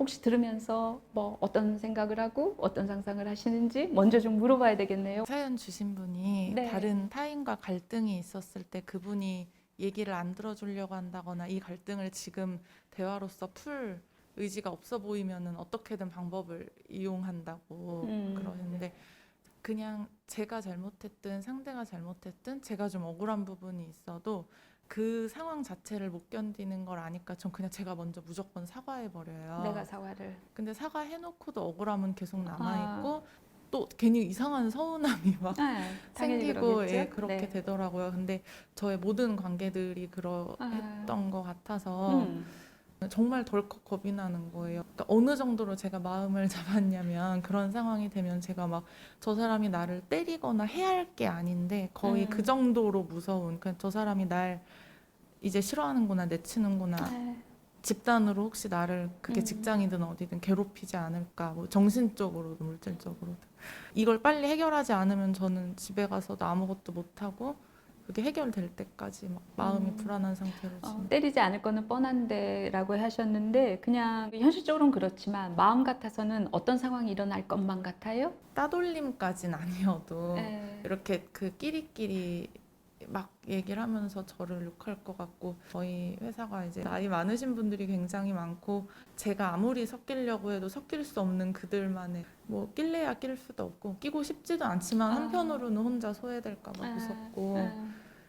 혹시 들으면서 뭐 어떤 생각을 하고 어떤 상상을 하시는지 먼저 좀 물어봐야 되겠네요. 사연 주신 분이 네. 다른 타인과 갈등이 있었을 때 그분이 얘기를 안 들어주려고 한다거나 이 갈등을 지금 대화로서 풀 의지가 없어 보이면은 어떻게든 방법을 이용한다고 그러는데, 그냥 제가 잘못했든 상대가 잘못했든 제가 좀 억울한 부분이 있어도 그 상황 자체를 못 견디는 걸 아니까 전 그냥 제가 먼저 무조건 사과해 버려요. 내가 사과를. 근데 사과해놓고도 억울함은 계속 아, 남아있고 또 괜히 이상한 서운함이 막 네, 당연히 생기고, 그러겠죠. 예, 그렇게 네. 되더라고요. 근데 저의 모든 관계들이 아, 그러했던 것 같아서 정말 덜컥 겁이 나는 거예요. 그러니까 어느 정도로 제가 마음을 잡았냐면, 그런 상황이 되면 제가 막 저 사람이 나를 때리거나 해야 할 게 아닌데 거의 그 정도로 무서운, 그냥 저 사람이 날 이제 싫어하는구나, 내치는구나, 네. 집단으로 혹시 나를, 그게 직장이든 어디든 괴롭히지 않을까, 뭐 정신적으로든 물질적으로든. 이걸 빨리 해결하지 않으면 저는 집에 가서도 아무것도 못하고 그게 해결될 때까지 막 마음이 불안한 상태로 지금. 때리지 않을 거는 뻔한데라고 하셨는데 그냥 현실적으로는 그렇지만 마음 같아서는 어떤 상황이 일어날 것만 같아요? 따돌림까진 아니어도 네. 이렇게 그 끼리끼리 막 얘기를 하면서 저를 욕할 것 같고, 저희 회사가 이제 나이 많으신 분들이 굉장히 많고 제가 아무리 섞이려고 해도 섞일 수 없는 그들만의, 뭐 낄래야 낄 수도 없고 끼고 싶지도 않지만 한편으로는 혼자 소외될까 봐 무섭고,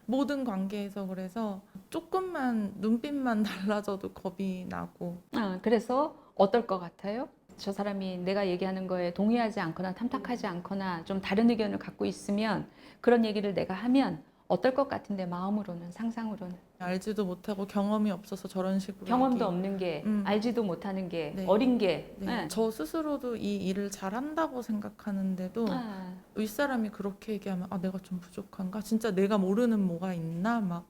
모든 관계에서. 그래서 조금만 눈빛만 달라져도 겁이 나고. 그래서 어떨 것 같아요? 저 사람이 내가 얘기하는 거에 동의하지 않거나 탐탁하지 않거나 좀 다른 의견을 갖고 있으면 그런 얘기를 내가 하면 어떨 것 같은데 마음으로는 상상으로는 알지도 못하고 경험이 없어서 저런 식으로 경험도 없는 게 알지도 못하는 게 네. 어린 게 네. 저 스스로도 이 일을 잘한다고 생각하는데도 아, 윗사람이 그렇게 얘기하면 아, 내가 좀 부족한가? 진짜 내가 모르는 뭐가 있나? 막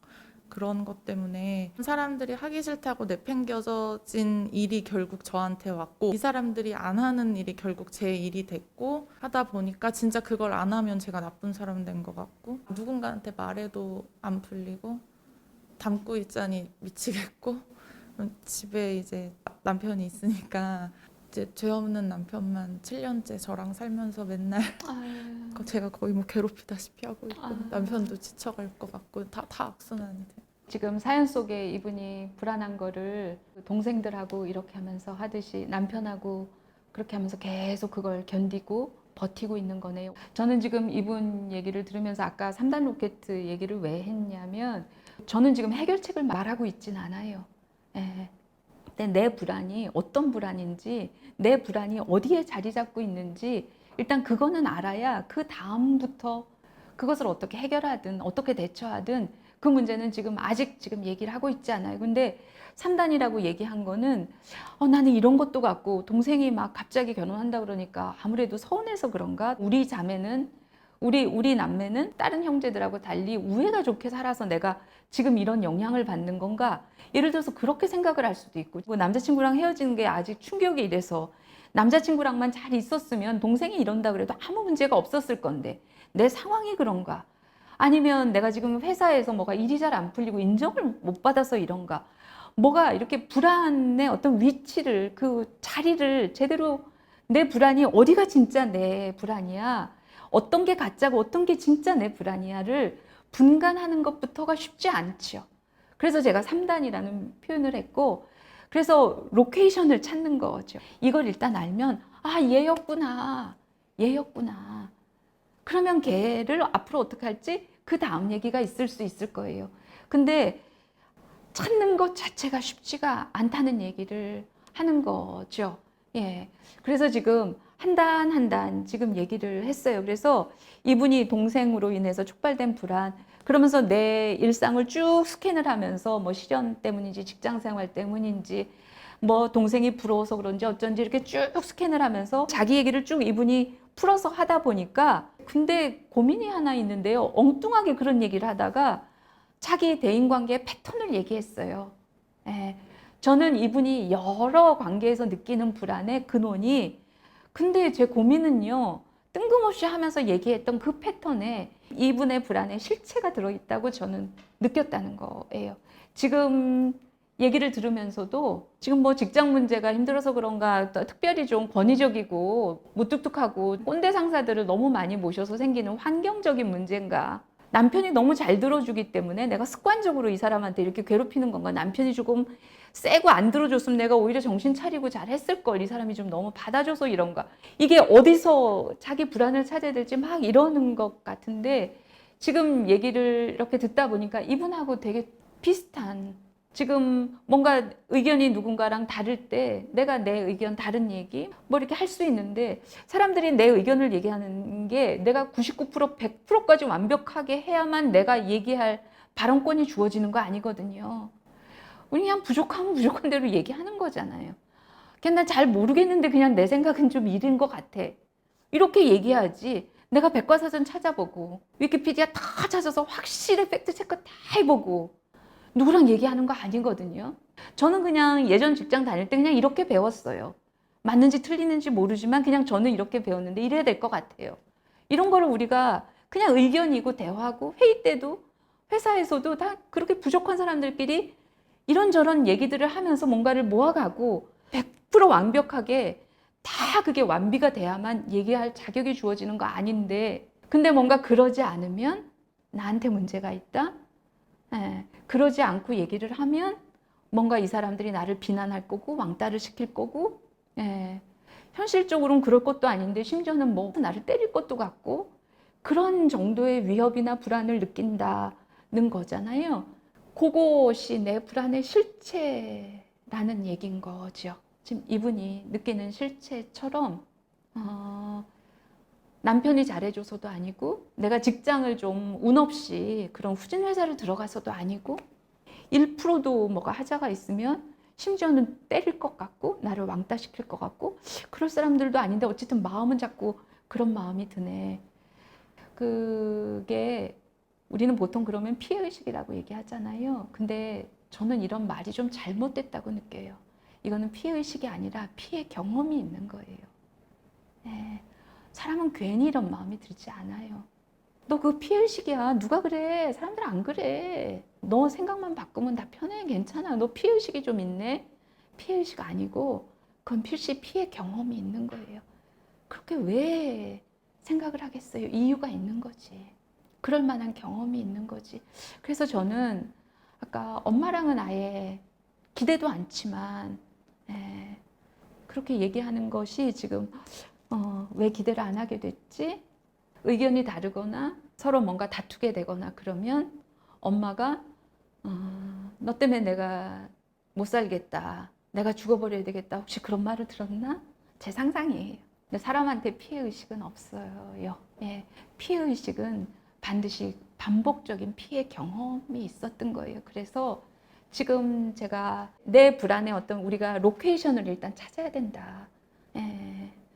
그런 것 때문에 사람들이 하기 싫다고 내팽겨진 일이 결국 저한테 왔고, 이 사람들이 안 하는 일이 결국 제 일이 됐고, 하다 보니까 진짜 그걸 안 하면 제가 나쁜 사람 된 것 같고, 누군가한테 말해도 안 풀리고, 담고 있자니 미치겠고, 집에 이제 남편이 있으니까 이제 죄 없는 남편만 7년째 저랑 살면서 맨날 제가 거의 뭐 괴롭히다시피 하고 있고, 남편도 지쳐갈 것 같고, 다 악순환이 돼요. 지금 사연 속에 이분이 불안한 거를 동생들하고 이렇게 하면서 하듯이 남편하고 그렇게 하면서 계속 그걸 견디고 버티고 있는 거네요. 저는 지금 이분 얘기를 들으면서 아까 3단 로켓 얘기를 왜 했냐면 저는 지금 해결책을 말하고 있진 않아요. 예. 근데 내 불안이 어떤 불안인지, 내 불안이 어디에 자리 잡고 있는지 일단 그거는 알아야 그 다음부터 그것을 어떻게 해결하든 어떻게 대처하든 그 문제는 지금 아직 지금 얘기를 하고 있지 않아요. 근데 3단이라고 얘기한 거는 나는 이런 것도 같고 동생이 막 갑자기 결혼한다 그러니까 아무래도 서운해서 그런가? 우리 자매는 우리 남매는 다른 형제들하고 달리 우애가 좋게 살아서 내가 지금 이런 영향을 받는 건가? 예를 들어서 그렇게 생각을 할 수도 있고, 뭐 남자친구랑 헤어지는 게 아직 충격이 이래서 남자친구랑만 잘 있었으면 동생이 이런다 그래도 아무 문제가 없었을 건데 내 상황이 그런가? 아니면 내가 지금 회사에서 뭐가 일이 잘 안 풀리고 인정을 못 받아서 이런가? 뭐가 이렇게 불안의 어떤 위치를, 그 자리를 제대로, 내 불안이 어디가 진짜 내 불안이야? 어떤 게 가짜고 어떤 게 진짜 내 불안이야를 분간하는 것부터가 쉽지 않죠. 그래서 제가 3단이라는 표현을 했고, 그래서 로케이션을 찾는 거죠. 이걸 일단 알면 아, 얘였구나. 얘였구나. 그러면 걔를 앞으로 어떻게 할지 그 다음 얘기가 있을 수 있을 거예요. 근데 찾는 것 자체가 쉽지가 않다는 얘기를 하는 거죠. 예. 그래서 지금 한 단 한 단 지금 얘기를 했어요. 그래서 이분이 동생으로 인해서 촉발된 불안, 그러면서 내 일상을 쭉 스캔을 하면서 뭐 시련 때문인지 직장 생활 때문인지 뭐 동생이 부러워서 그런지 어쩐지 이렇게 쭉 스캔을 하면서 자기 얘기를 쭉 이분이 풀어서 하다 보니까, 근데 고민이 하나 있는데요. 엉뚱하게 그런 얘기를 하다가 자기 대인관계의 패턴을 얘기했어요. 예, 저는 이분이 여러 관계에서 느끼는 불안의 근원이, 근데 제 고민은요, 뜬금없이 하면서 얘기했던 그 패턴에 이분의 불안의 실체가 들어있다고 저는 느꼈다는 거예요. 지금 얘기를 들으면서도 지금 뭐 직장 문제가 힘들어서 그런가 또 특별히 좀 권위적이고 무뚝뚝하고 꼰대 상사들을 너무 많이 모셔서 생기는 환경적인 문제인가, 남편이 너무 잘 들어주기 때문에 내가 습관적으로 이 사람한테 이렇게 괴롭히는 건가, 남편이 조금 세고 안 들어줬으면 내가 오히려 정신 차리고 잘 했을 걸, 이 사람이 좀 너무 받아줘서 이런가, 이게 어디서 자기 불안을 찾아야 될지 막 이러는 것 같은데, 지금 얘기를 이렇게 듣다 보니까 이분하고 되게 비슷한, 지금 뭔가 의견이 누군가랑 다를 때 내가 내 의견 다른 얘기 뭐 이렇게 할 수 있는데, 사람들이 내 의견을 얘기하는 게 내가 99% 100%까지 완벽하게 해야만 내가 얘기할 발언권이 주어지는 거 아니거든요. 우리 그냥 부족하면 부족한 대로 얘기하는 거잖아요. 그냥 난 잘 모르겠는데 그냥 내 생각은 좀 이른 것 같아, 이렇게 얘기하지, 내가 백과사전 찾아보고 위키피디아 다 찾아서 확실히 팩트체크 다 해보고 누구랑 얘기하는 거 아니거든요. 저는 그냥 예전 직장 다닐 때 그냥 이렇게 배웠어요. 맞는지 틀리는지 모르지만 그냥 저는 이렇게 배웠는데 이래야 될 것 같아요. 이런 거를 우리가 그냥 의견이고 대화하고, 회의 때도 회사에서도 다 그렇게 부족한 사람들끼리 이런저런 얘기들을 하면서 뭔가를 모아가고 100% 완벽하게 다 그게 완비가 돼야만 얘기할 자격이 주어지는 거 아닌데, 근데 뭔가 그러지 않으면 나한테 문제가 있다? 그러지 않고 얘기를 하면 뭔가 이 사람들이 나를 비난할 거고 왕따를 시킬 거고, 현실적으로는 그럴 것도 아닌데 심지어는 뭐 나를 때릴 것도 같고, 그런 정도의 위협이나 불안을 느낀다는 거잖아요. 그것이 내 불안의 실체라는 얘기인 거죠. 지금 이분이 느끼는 실체처럼 남편이 잘해줘서도 아니고, 내가 직장을 좀 운 없이 그런 후진 회사를 들어가서도 아니고, 1%도 뭐가 하자가 있으면 심지어는 때릴 것 같고 나를 왕따시킬 것 같고, 그럴 사람들도 아닌데 어쨌든 마음은 자꾸 그런 마음이 드네. 그게 우리는 보통 그러면 피해의식이라고 얘기하잖아요. 근데 저는 이런 말이 좀 잘못됐다고 느껴요. 이거는 피해의식이 아니라 피해 경험이 있는 거예요. 사람은 괜히 이런 마음이 들지 않아요. 너 그거 피해의식이야. 누가 그래? 사람들 안 그래. 너 생각만 바꾸면 다 편해. 괜찮아. 너 피해의식이 좀 있네. 피해의식 아니고 그건 필시 피해 경험이 있는 거예요. 그렇게 왜 생각을 하겠어요? 이유가 있는 거지. 그럴 만한 경험이 있는 거지. 그래서 저는 아까 엄마랑은 아예 기대도 않지만 그렇게 얘기하는 것이 지금 왜 기대를 안 하게 됐지? 의견이 다르거나 서로 뭔가 다투게 되거나 그러면 엄마가 너 때문에 내가 못 살겠다, 내가 죽어버려야 되겠다, 혹시 그런 말을 들었나? 제 상상이에요. 근데 사람한테 피해의식은 없어요. 피해의식은 반드시 반복적인 피해 경험이 있었던 거예요. 그래서 지금 제가 내 불안의 어떤, 우리가 로케이션을 일단 찾아야 된다.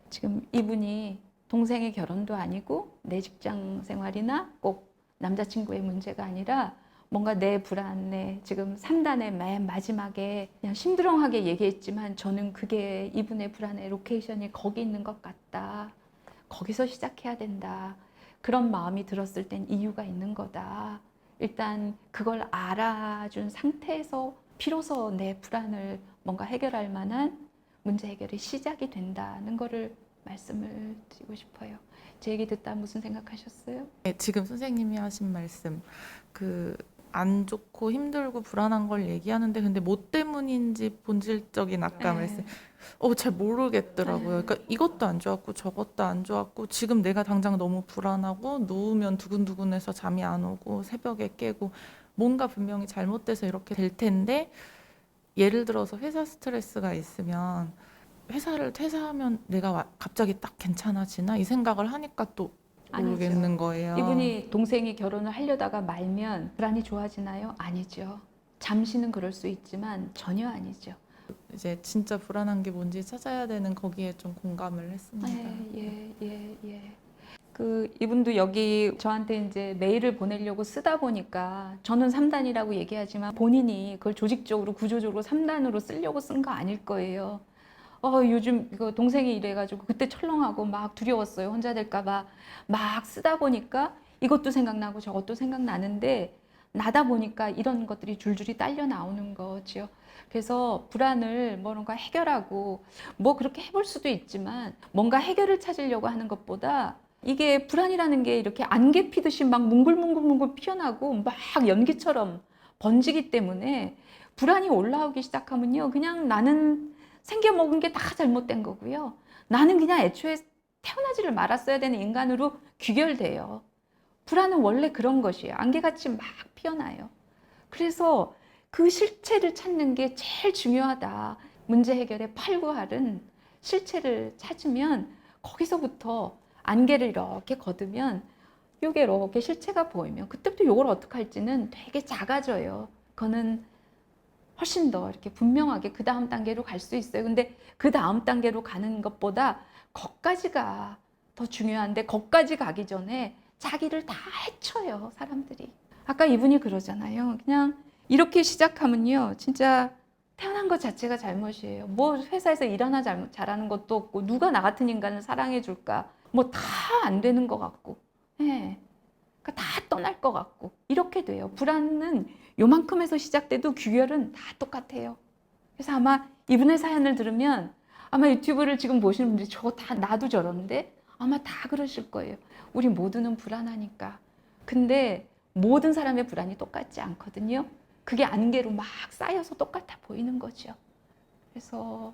지금 이분이 동생의 결혼도 아니고 내 직장 생활이나 꼭 남자친구의 문제가 아니라 뭔가 내 불안의 지금 3단의 맨 마지막에 그냥 심드렁하게 얘기했지만, 저는 그게 이분의 불안의 로케이션이 거기 있는 것 같다. 거기서 시작해야 된다. 그런 마음이 들었을 땐 이유가 있는 거다. 일단 그걸 알아준 상태에서 비로소 내 불안을 뭔가 해결할 만한 문제 해결이 시작이 된다는 거를 말씀을 드리고 싶어요. 제 얘기 듣다 무슨 생각하셨어요? 네, 지금 선생님이 하신 말씀, 안 좋고 힘들고 불안한 걸 얘기하는데 근데 뭐 때문인지 본질적인 아까 말씀 잘 모르겠더라고요. 그러니까 이것도 안 좋았고 저것도 안 좋았고 지금 내가 당장 너무 불안하고 누우면 두근두근해서 잠이 안 오고 새벽에 깨고 뭔가 분명히 잘못돼서 이렇게 될 텐데, 예를 들어서 회사 스트레스가 있으면 회사를 퇴사하면 내가 갑자기 딱 괜찮아지나 이 생각을 하니까 또 모르겠는 아니죠. 거예요. 이분이 동생이 결혼을 하려다가 말면 불안이 좋아지나요? 아니죠. 잠시는 그럴 수 있지만 전혀 아니죠. 이제 진짜 불안한 게 뭔지 찾아야 되는 거기에 좀 공감을 했습니다. 그 이분도 여기 저한테 이제 메일을 보내려고 쓰다 보니까, 저는 3단이라고 얘기하지만 본인이 그걸 조직적으로 구조적으로 3단으로 쓰려고 쓴 거 아닐 거예요. 요즘 이거 동생이 이래가지고 그때 철렁하고 막 두려웠어요. 혼자 될까 봐 막 쓰다 보니까 이것도 생각나고 저것도 생각나는데, 나다 보니까 이런 것들이 줄줄이 딸려 나오는 거지요. 그래서 불안을 뭔가 해결하고 뭐 그렇게 해볼 수도 있지만 뭔가 해결을 찾으려고 하는 것보다 이게 불안이라는 게 이렇게 안개 피듯이 막 뭉글뭉글뭉글 피어나고 막 연기처럼 번지기 때문에 불안이 올라오기 시작하면요. 그냥 나는 생겨먹은 게 다 잘못된 거고요. 나는 그냥 애초에 태어나지를 말았어야 되는 인간으로 귀결돼요. 불안은 원래 그런 것이에요. 안개같이 막 피어나요. 그래서 그 실체를 찾는 게 제일 중요하다. 문제 해결의 8구할은 실체를 찾으면 거기서부터 안개를 이렇게 걷으면 요게 이렇게 실체가 보이면 그때부터 요걸 어떻게 할지는 되게 작아져요. 그거는 훨씬 더 이렇게 분명하게 그 다음 단계로 갈 수 있어요. 근데 그 다음 단계로 가는 것보다 거기까지가 더 중요한데 거기까지 가기 전에 자기를 다 헤쳐요, 사람들이. 아까 이분이 그러잖아요. 그냥 이렇게 시작하면요. 진짜 태어난 것 자체가 잘못이에요. 뭐 회사에서 일 하나 잘하는 것도 없고 누가 나 같은 인간을 사랑해 줄까? 뭐 다 안 되는 것 같고. 예. 그러니까 다 떠날 것 같고 이렇게 돼요. 불안은 요만큼에서 시작돼도 귀결은 다 똑같아요. 그래서 아마 이분의 사연을 들으면 아마 유튜브를 지금 보시는 분들이 저거 다 나도 저러는데 아마 다 그러실 거예요. 우리 모두는 불안하니까. 근데 모든 사람의 불안이 똑같지 않거든요. 그게 안개로 막 쌓여서 똑같아 보이는 거죠. 그래서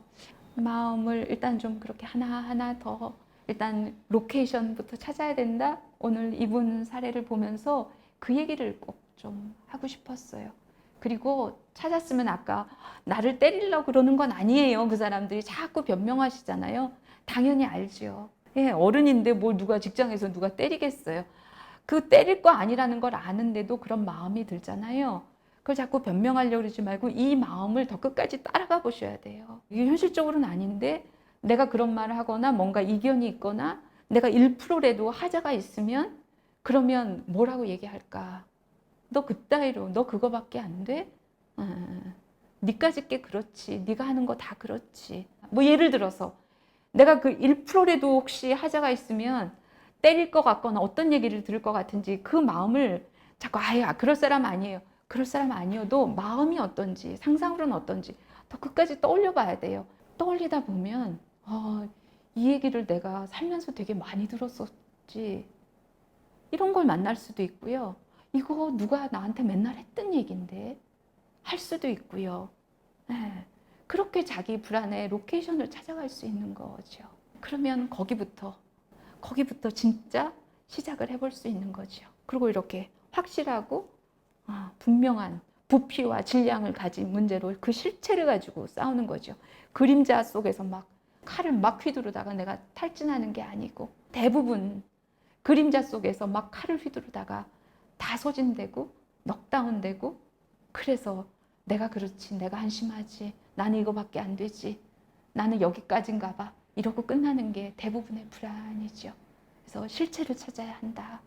마음을 일단 좀 그렇게 하나하나 더 일단 로케이션부터 찾아야 된다. 오늘 이분 사례를 보면서 그 얘기를 꼭 좀 하고 싶었어요. 그리고 찾았으면 아까 나를 때리려고 그러는 건 아니에요. 그 사람들이 자꾸 변명하시잖아요. 당연히 알죠. 예, 어른인데 뭘 누가 직장에서 누가 때리겠어요. 그 때릴 거 아니라는 걸 아는데도 그런 마음이 들잖아요. 그걸 자꾸 변명하려고 그러지 말고 이 마음을 더 끝까지 따라가 보셔야 돼요. 이게 현실적으로는 아닌데 내가 그런 말을 하거나 뭔가 이견이 있거나 내가 1%라도 하자가 있으면 그러면 뭐라고 얘기할까? 너 그따위로 너 그거밖에 안 돼? 니까짓 게 그렇지. 네가 하는 거 다 그렇지. 뭐 예를 들어서 내가 그 1%라도 혹시 하자가 있으면 때릴 것 같거나 어떤 얘기를 들을 것 같은지 그 마음을 자꾸 아야 그럴 사람 아니에요. 그럴 사람 아니어도 마음이 어떤지 상상으로는 어떤지 더 끝까지 떠올려 봐야 돼요. 떠올리다 보면 이 얘기를 내가 살면서 되게 많이 들었었지. 이런 걸 만날 수도 있고요. 이거 누가 나한테 맨날 했던 얘기인데 할 수도 있고요. 네. 그렇게 자기 불안의 로케이션을 찾아갈 수 있는 거죠. 그러면 거기부터 진짜 시작을 해볼 수 있는 거죠. 그리고 이렇게 확실하고 분명한 부피와 질량을 가진 문제로 그 실체를 가지고 싸우는 거죠. 그림자 속에서 막 칼을 막 휘두르다가 내가 탈진하는 게 아니고 대부분 그림자 속에서 막 칼을 휘두르다가 다 소진되고 넉다운되고 그래서 내가 그렇지 내가 한심하지 나는 이거밖에 안 되지 나는 여기까지인가 봐 이러고 끝나는 게 대부분의 불안이죠. 그래서 실체를 찾아야 한다.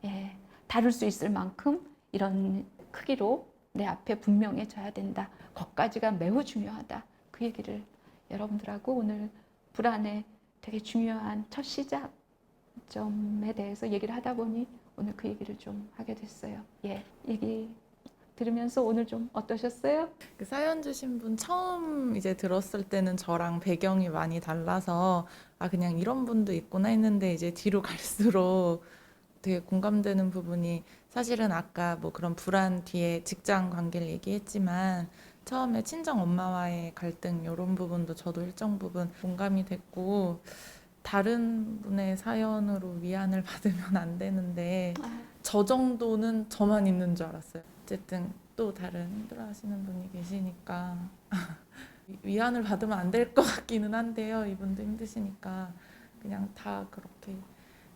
예, 다룰 수 있을 만큼 이런 크기로 내 앞에 분명해져야 된다. 거기까지가 매우 중요하다. 그 얘기를 여러분들하고 오늘 불안의 되게 중요한 첫 시작점에 대해서 얘기를 하다 보니 오늘 그 얘기를 좀 하게 됐어요. 예, 얘기 들으면서 오늘 좀 어떠셨어요? 그 사연 주신 분 처음 이제 들었을 때는 저랑 배경이 많이 달라서 그냥 이런 분도 있구나 했는데 이제 뒤로 갈수록 되게 공감되는 부분이 사실은 아까 뭐 그런 불안 뒤에 직장 관계를 얘기했지만 처음에 친정 엄마와의 갈등 이런 부분도 저도 일정 부분 공감이 됐고 다른 분의 사연으로 위안을 받으면 안 되는데 저 정도는 저만 있는 줄 알았어요. 어쨌든 또 다른 힘들어하시는 분이 계시니까 위안을 받으면 안 될 것 같기는 한데요. 이분도 힘드시니까 그냥 다 그렇게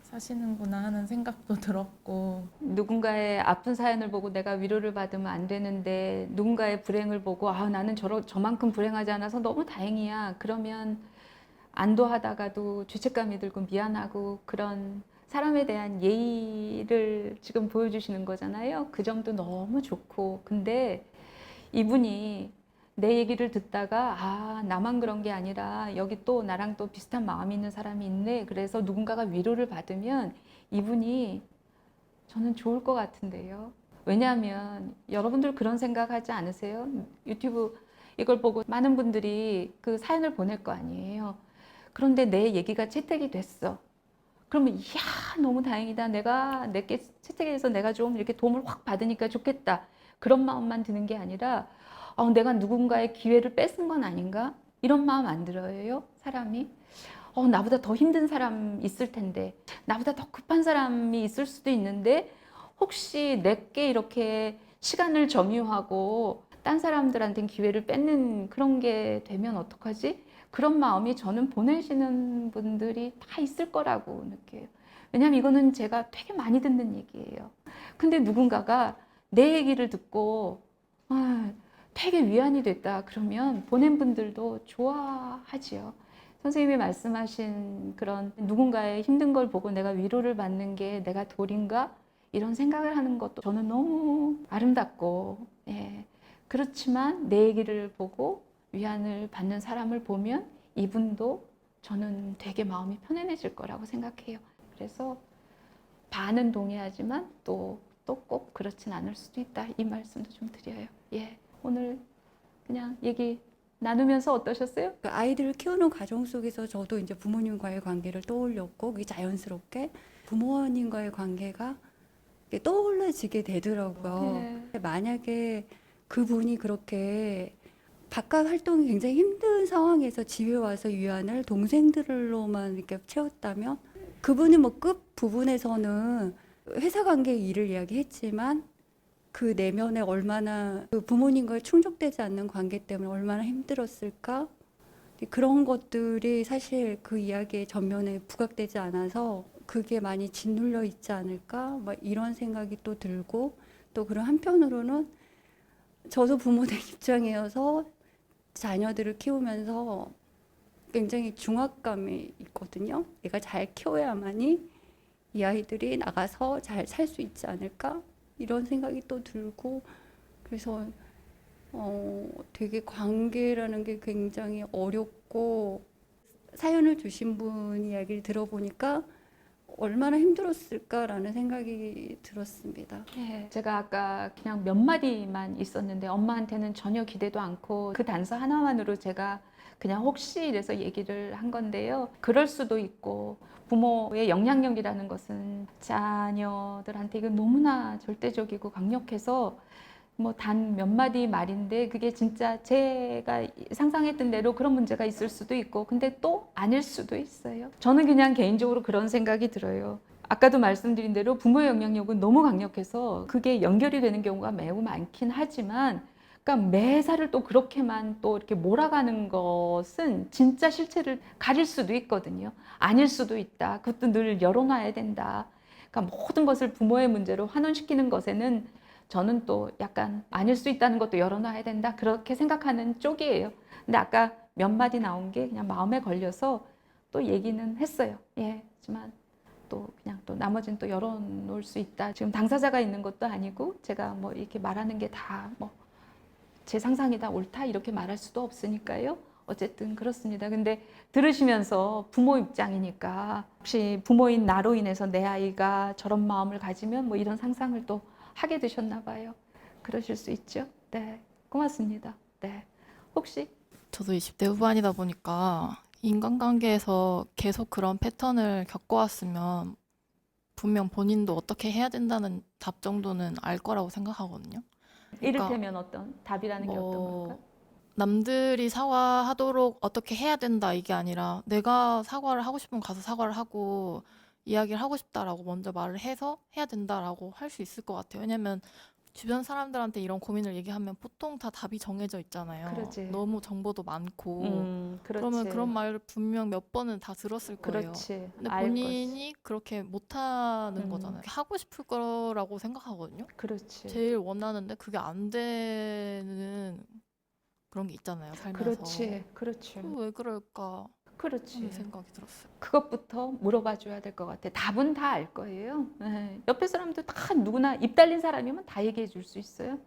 사시는구나 하는 생각도 들었고 누군가의 아픈 사연을 보고 내가 위로를 받으면 안 되는데 누군가의 불행을 보고 나는 저만큼 불행하지 않아서 너무 다행이야. 그러면 안도하다가도 죄책감이 들고 미안하고 그런 사람에 대한 예의를 지금 보여주시는 거잖아요. 그 점도 너무 좋고 근데 이분이 내 얘기를 듣다가 나만 그런 게 아니라 여기 또 나랑 또 비슷한 마음이 있는 사람이 있네. 그래서 누군가가 위로를 받으면 이분이 저는 좋을 것 같은데요. 왜냐하면 여러분들 그런 생각하지 않으세요? 유튜브 이걸 보고 많은 분들이 그 사연을 보낼 거 아니에요. 그런데 내 얘기가 채택이 됐어. 그러면 이야 너무 다행이다. 내게 채택해서 내가 좀 이렇게 도움을 확 받으니까 좋겠다. 그런 마음만 드는 게 아니라 내가 누군가의 기회를 뺏은 건 아닌가? 이런 마음 안 들어요? 사람이? 나보다 더 힘든 사람 있을 텐데, 나보다 더 급한 사람이 있을 수도 있는데, 혹시 내게 이렇게 시간을 점유하고 딴 사람들한테는 기회를 뺏는 그런 게 되면 어떡하지? 그런 마음이 저는 보내시는 분들이 다 있을 거라고 느껴요. 왜냐하면 이거는 제가 되게 많이 듣는 얘기예요. 근데 누군가가 내 얘기를 듣고 되게 위안이 됐다 그러면 보낸 분들도 좋아하지요. 선생님이 말씀하신 그런 누군가의 힘든 걸 보고 내가 위로를 받는 게 내가 도리인가? 이런 생각을 하는 것도 저는 너무 아름답고, 예. 그렇지만 내 얘기를 보고 위안을 받는 사람을 보면 이분도 저는 되게 마음이 편안해질 거라고 생각해요. 그래서 반은 동의하지만 또 꼭 그렇진 않을 수도 있다. 이 말씀도 좀 드려요. 예. 오늘 그냥 얘기 나누면서 어떠셨어요? 그 아이들을 키우는 과정 속에서 저도 이제 부모님과의 관계를 떠올렸고 그게 자연스럽게 부모님과의 관계가 이렇게 떠올라지게 되더라고요. 네. 만약에 그분이 그렇게 바깥 활동이 굉장히 힘든 상황에서 집에 와서 위안을 동생들로만 이렇게 채웠다면 그분이 뭐 끝 부분에서는 회사 관계 일을 이야기했지만 그 내면에 얼마나 그 부모님과 충족되지 않는 관계 때문에 얼마나 힘들었을까? 그런 것들이 사실 그 이야기의 전면에 부각되지 않아서 그게 많이 짓눌려 있지 않을까? 막 이런 생각이 또 들고 또 그런 한편으로는 저도 부모님 입장이어서 자녀들을 키우면서 굉장히 중압감이 있거든요. 내가 잘 키워야만이 이 아이들이 나가서 잘 살 수 있지 않을까? 이런 생각이 또 들고 그래서 되게 관계라는 게 굉장히 어렵고 사연을 주신 분 이야기를 들어보니까 얼마나 힘들었을까라는 생각이 들었습니다. 네, 제가 아까 그냥 몇 마디만 있었는데 엄마한테는 전혀 기대도 않고 그 단서 하나만으로 제가 그냥 혹시 이래서 얘기를 한 건데요. 그럴 수도 있고 부모의 영향력이라는 것은 자녀들한테 이거 너무나 절대적이고 강력해서 뭐 단 몇 마디 말인데 그게 진짜 제가 상상했던 대로 그런 문제가 있을 수도 있고 근데 또 아닐 수도 있어요. 저는 그냥 개인적으로 그런 생각이 들어요. 아까도 말씀드린 대로 부모의 영향력은 너무 강력해서 그게 연결이 되는 경우가 매우 많긴 하지만 그러니까 매사를 또 그렇게만 또 이렇게 몰아가는 것은 진짜 실체를 가릴 수도 있거든요. 아닐 수도 있다. 그것도 늘 열어놔야 된다. 그러니까 모든 것을 부모의 문제로 환원시키는 것에는 저는 또 약간 아닐 수 있다는 것도 열어놔야 된다. 그렇게 생각하는 쪽이에요. 근데 아까 몇 마디 나온 게 그냥 마음에 걸려서 또 얘기는 했어요. 예. 하지만 또 그냥 또 나머지는 또 열어놓을 수 있다. 지금 당사자가 있는 것도 아니고 제가 뭐 이렇게 말하는 게 다 뭐 제 상상이다 옳다 이렇게 말할 수도 없으니까요. 어쨌든 그렇습니다. 근데 들으시면서 부모 입장이니까 혹시 부모인 나로 인해서 내 아이가 저런 마음을 가지면 뭐 이런 상상을 또 하게 되셨나 봐요. 그러실 수 있죠. 네, 고맙습니다. 네, 혹시 저도 20대 후반이다 보니까 인간관계에서 계속 그런 패턴을 겪어왔으면 분명 본인도 어떻게 해야 된다는 답 정도는 알 거라고 생각하거든요. 그러니까 이를테면 어떤 답이라는 게 어떤 뭐 걸까? 남들이 사과하도록 어떻게 해야 된다 이게 아니라 내가 사과를 하고 싶으면 가서 사과를 하고 이야기를 하고 싶다라고 먼저 말을 해서 해야 된다라고 할 수 있을 것 같아요. 왜냐면 주변 사람들한테 이런 고민을 얘기하면 보통 다 답이 정해져 있잖아요. 그러지. 너무 정보도 많고. 그러면 그렇지. 그런 말을 분명 몇 번은 다 들었을 거예요. 그렇지. 근데 알 것이. 본인이 그렇게 못하는 음. 거잖아요. 하고 싶을 거라고 생각하거든요. 그렇지. 제일 원하는데 그게 안 되는 그런 게 있잖아요, 살면서. 그렇지. 그렇지. 왜 그럴까 그렇지. 하는 생각이 들었어요. 그것부터 물어봐 줘야 될 것 같아. 답은 다 알 거예요. 네. 옆에 사람들 다 누구나 입 달린 사람이면 다 얘기해 줄 수 있어요.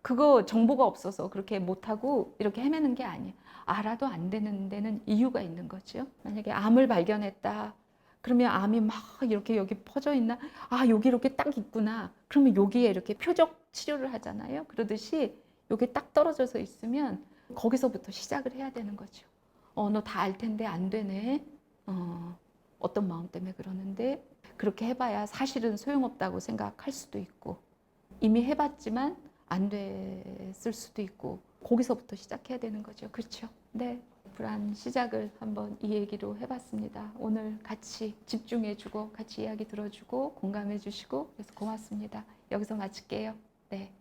그거 정보가 없어서 그렇게 못하고 이렇게 헤매는 게 아니에요. 알아도 안 되는 데는 이유가 있는 거죠. 만약에 암을 발견했다. 그러면 암이 막 이렇게 여기 퍼져 있나? 아, 여기 이렇게 딱 있구나. 그러면 여기에 이렇게 표적 치료를 하잖아요. 그러듯이 여기 딱 떨어져서 있으면 거기서부터 시작을 해야 되는 거죠. 너 다 알 텐데 안 되네. 어떤 마음 때문에 그러는데 그렇게 해봐야 사실은 소용없다고 생각할 수도 있고 이미 해봤지만 안 됐을 수도 있고 거기서부터 시작해야 되는 거죠. 그렇죠? 네. 불안 시작을 한번 이 얘기로 해봤습니다. 오늘 같이 집중해주고 같이 이야기 들어주고 공감해주시고 그래서 고맙습니다. 여기서 마칠게요. 네.